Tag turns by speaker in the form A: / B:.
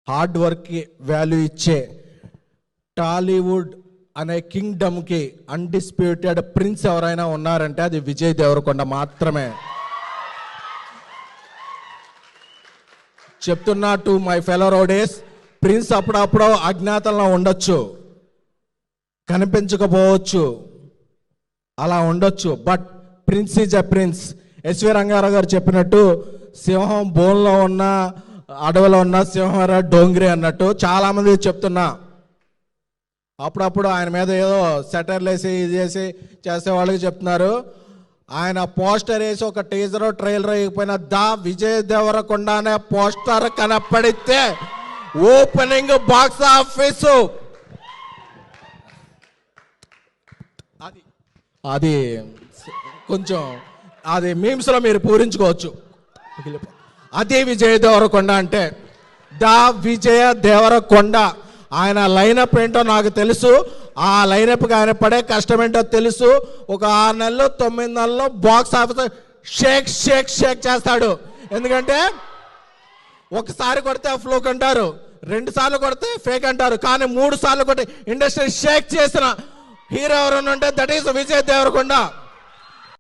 A: Hard వర్క్కి value ఇచ్చే టాలీవుడ్ అనే కింగ్డమ్కి అన్డిస్ప్యూటెడ్ ప్రిన్స్ ఎవరైనా ఉన్నారంటే అది విజయ్ దేవరకొండ మాత్రమే. చెప్తున్నా to my fellow rowdies, prince అప్పుడప్పుడు అజ్ఞాతంలో ఉండొచ్చు, కనిపించకపోవచ్చు, అలా ఉండొచ్చు, but prince is a prince. S V Ranga Rao గారు చెప్పినట్టు సింహం బోన్లో ఉన్న అడవిలో ఉన్న సింహరా డోంగ్రీ అన్నట్టు చాలామంది చెప్తున్నా. అప్పుడప్పుడు ఆయన మీద ఏదో సెటర్లు వేసి ఇది చేసే వాళ్ళకి చెప్తున్నారు. ఆయన పోస్టర్ వేసి ఒక టీజర్ ట్రైలర్ అయిపోయిన దా విజయ్ దేవరకొండ అనే పోస్టర్ కనపడితే ఓపెనింగ్ బాక్స్ ఆఫీసు అది కొంచెం అది మీమ్స్లో మీరు పూరించుకోవచ్చు. అదే విజయ్ దేవరకొండ అంటే దా విజయ దేవరకొండ. ఆయన లైనప్ ఏంటో నాకు తెలుసు, ఆ లైనప్కి ఆయన పడే కష్టం ఏంటో తెలుసు. ఒక 6 నెలలు 9 నెలల్లో box office shake shake shake చేస్తాడు. ఎందుకంటే ఒకసారి కొడితే ఫ్లూక్ అంటారు, 2 సార్లు కొడితే ఫేక్ అంటారు, కానీ 3 సార్లు కొట్టి ఇండస్ట్రీ షేక్ చేసిన హీరో ఎవరైనా ఉంటే దట్ ఈస్ విజయ్ దేవరకొండ.